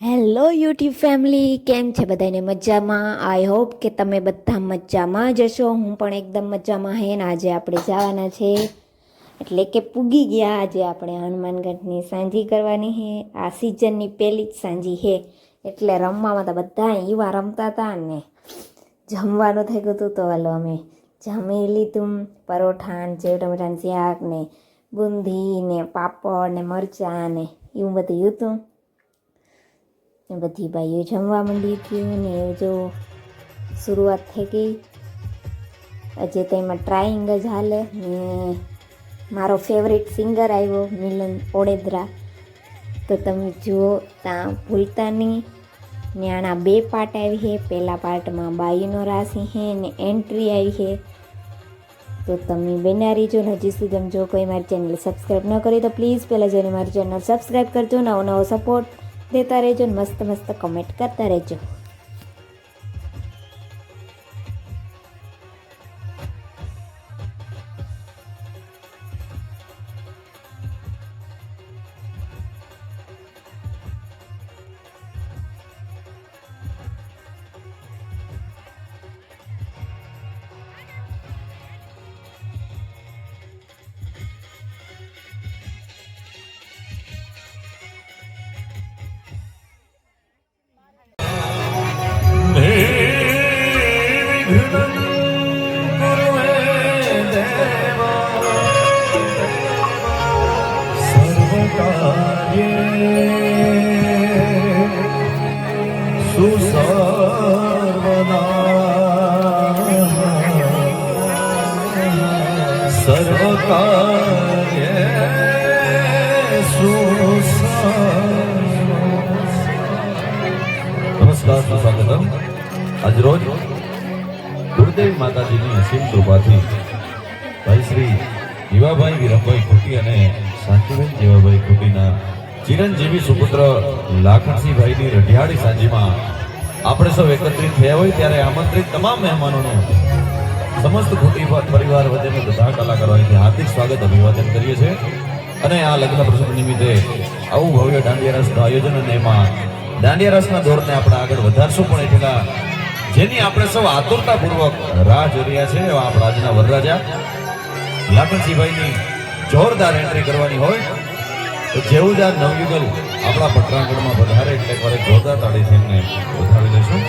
Hello YouTube family, કેમ છે બધાને? મજામાં? આઈ હોપ કે તમે બધા મજામાં જ હશો. હું પણ એકદમ મજામાં હે ને આજે આપણે જવાના છે એટલે કે પૂગી ગયા. આજે આપણે હનુમાનગઢની સાંજી કરવાની છે. આ સિઝનની પહેલી જ સાંજી છે એટલે રમવામાં તો બધા એવા રમતા હતા ને જમવાનું થઈ ગયું હતું તો હાલો અમે જમી લીધું. પરોઠા ને સેવ ટમેટાનું શાક ને બુંદી ને પાપડ ને મરચાં ને એવું બધું હતું. બધી ભાઈઓ જમવા માંડી હતી ને જો શરૂઆત થઈ ગઈ. હજી તો એમાં ટ્રાઈંગ જ હાલે ને મારો ફેવરેટ સિંગર આવ્યો મિલન ઓડેદરા, તો તમે જુઓ ત્યાં ભૂલતા નહીં. ન્યાણા 2 પાર્ટ આવી છે. પહેલા પાર્ટમાં બાઈનો રાસ છે ને એન્ટ્રી આવી છે, તો તમે બન્યા રહીજો. ને હજી સુધી તમે જો કોઈ મારી ચેનલ સબસ્ક્રાઈબ ન કરી તો પ્લીઝ પહેલાં જઈને મારી ચેનલ સબસ્ક્રાઈબ કરજો. નવો નવો સપોર્ટ દેતા રહેજો ને મસ્ત મસ્ત કમેન્ટ કરતા રહેજો. નમસ્કાર, સ્વાગતમ. આજરોજ ગુરુદેવ માતાજીની અસીમ કૃપાથી ભાઈ શ્રી જીવાભાઈ વિરમભાઈ ખોટી અને શાંતિબેન જીવાભાઈ ખોટીના ચિરંજીવી સુપુત્ર લાખણસિંહભાઈની રઢિયાળી સાંજીમાં આપણે સૌ એકત્રિત થયા હોય ત્યારે આમંત્રિત તમામ મહેમાનોનું સમસ્ત ખોટી પરિવાર વચ્ચેનું બધા કલાકારો અહીંથી હાર્દિક સ્વાગત અભિવાદન કરીએ છીએ. અને આ લગ્ન પ્રસંગ નિમિત્તે આવું ભવ્ય દાંડિયા રસનું આયોજન અને એમાં દાંડિયા રસના દોરને આપણે આગળ વધારશું, પણ એટલા જેની આપણે સૌ આતુરતાપૂર્વક રાહ જોઈ રહ્યા છે એવા આપણા આજના વરરાજા લાખણસિંહભાઈની જોરદાર એન્ટ્રી કરવાની હોય તો જેવું જ આ નવયુગલ આપણા પટરાગઢમાં વધારે એટલે એકવાર જોરદાર તાળીથી એમને વધાવી દઈશું.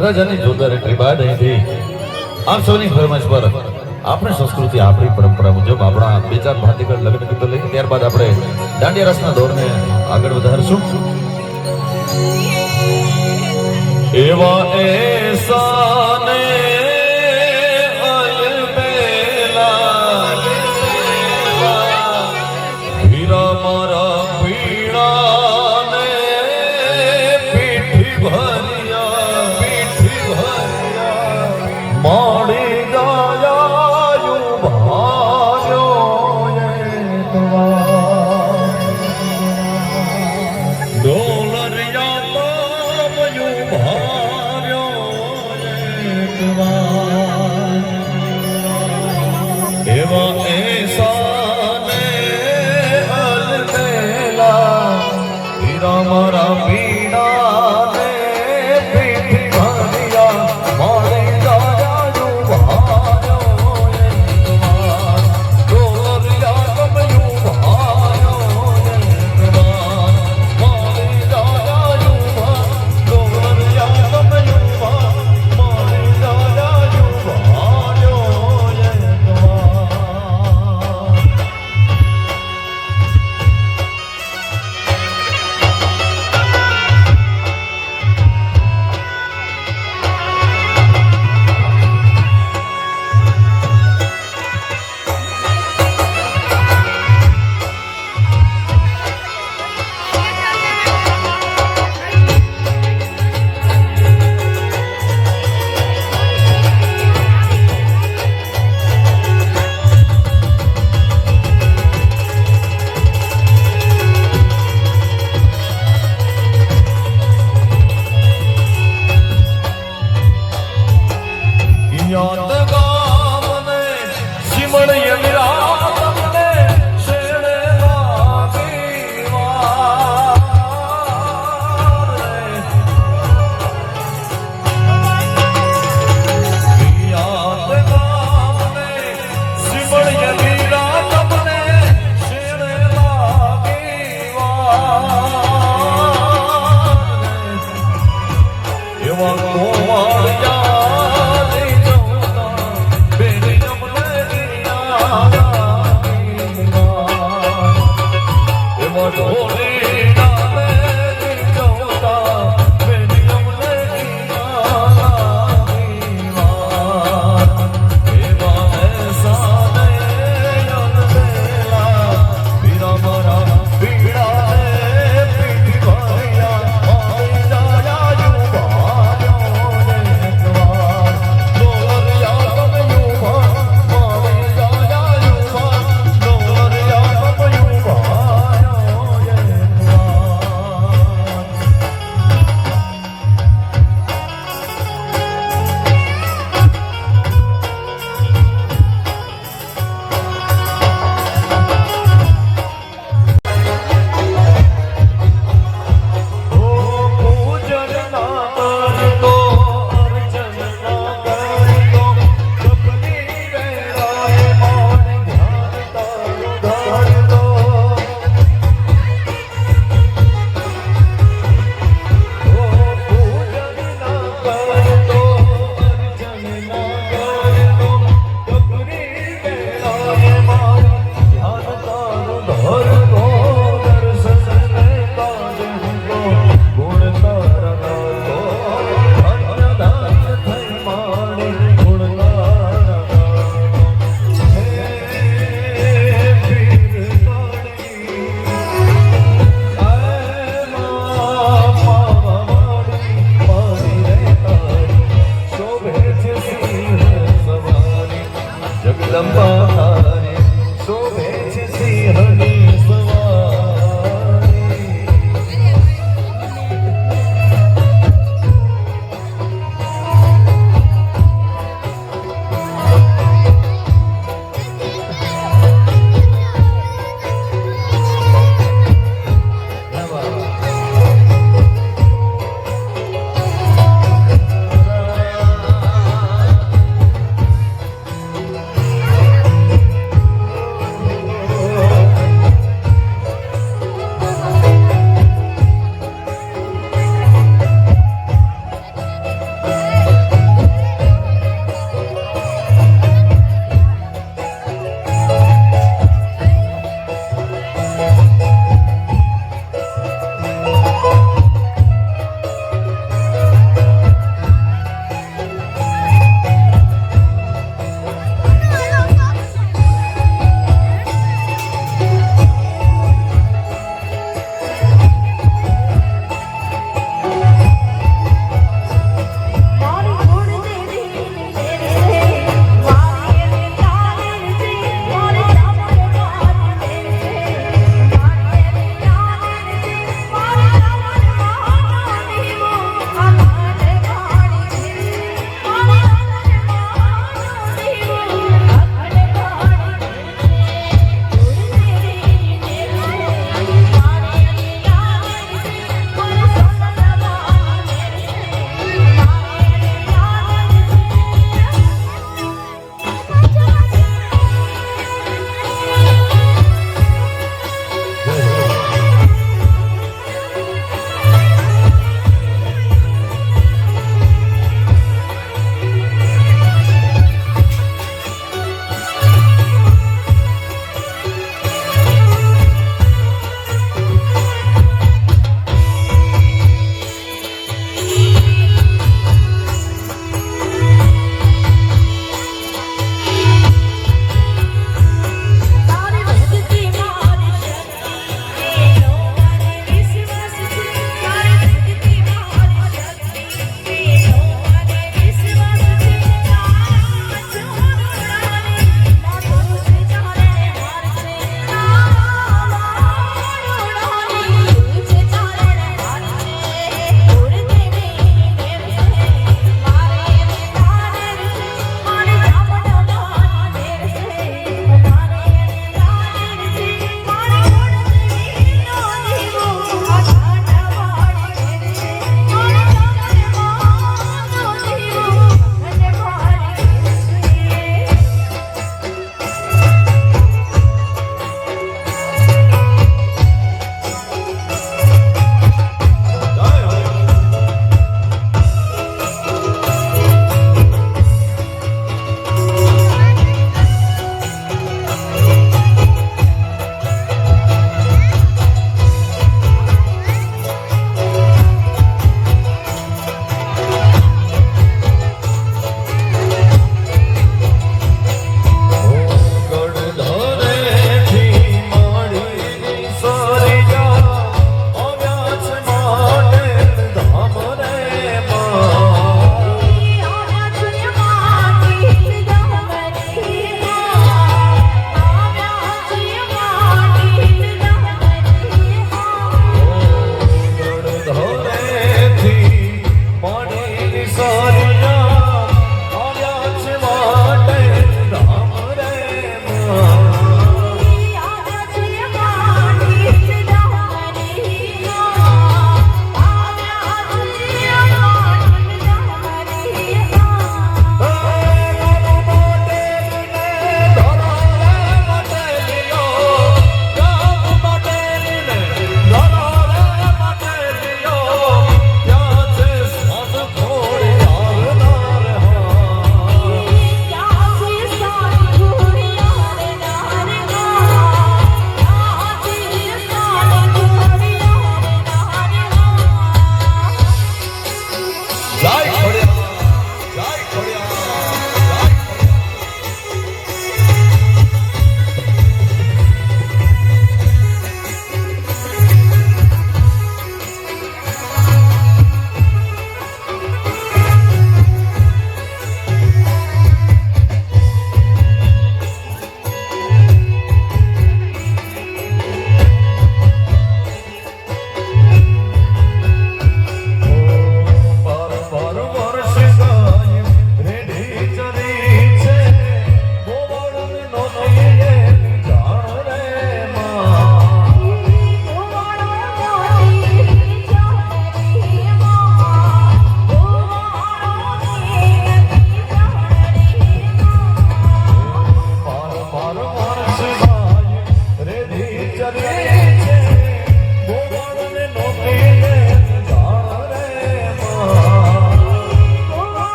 વરરાજાની જોરદાર એન્ટ્રી બાદ અહીંથી આપ સૌની ફરમાઈશ પર આપણી સંસ્કૃતિ આપણી પરંપરા મુજબ આપણા બે ચાર ભાતીગળ લગ્ન ગીતો લઈને ત્યારબાદ આપણે દાંડિયા રસના દોરને આગળ વધારશું. એવા એસાને અલબેલા હીરા મારા પીણાને પીઠી ભર્યા મોડી ગાયા ભાર્યો એવા એસાને અલબેલા હીરા મારા પીણાને પીઠી ભર્યા મોડી ગાયા ભાર્યો ડોલરિયા ગમયું ભાર્યો મોડી ગાયા ડોલરિયા ગમયું મોડી ગાયા ભાર્યો Your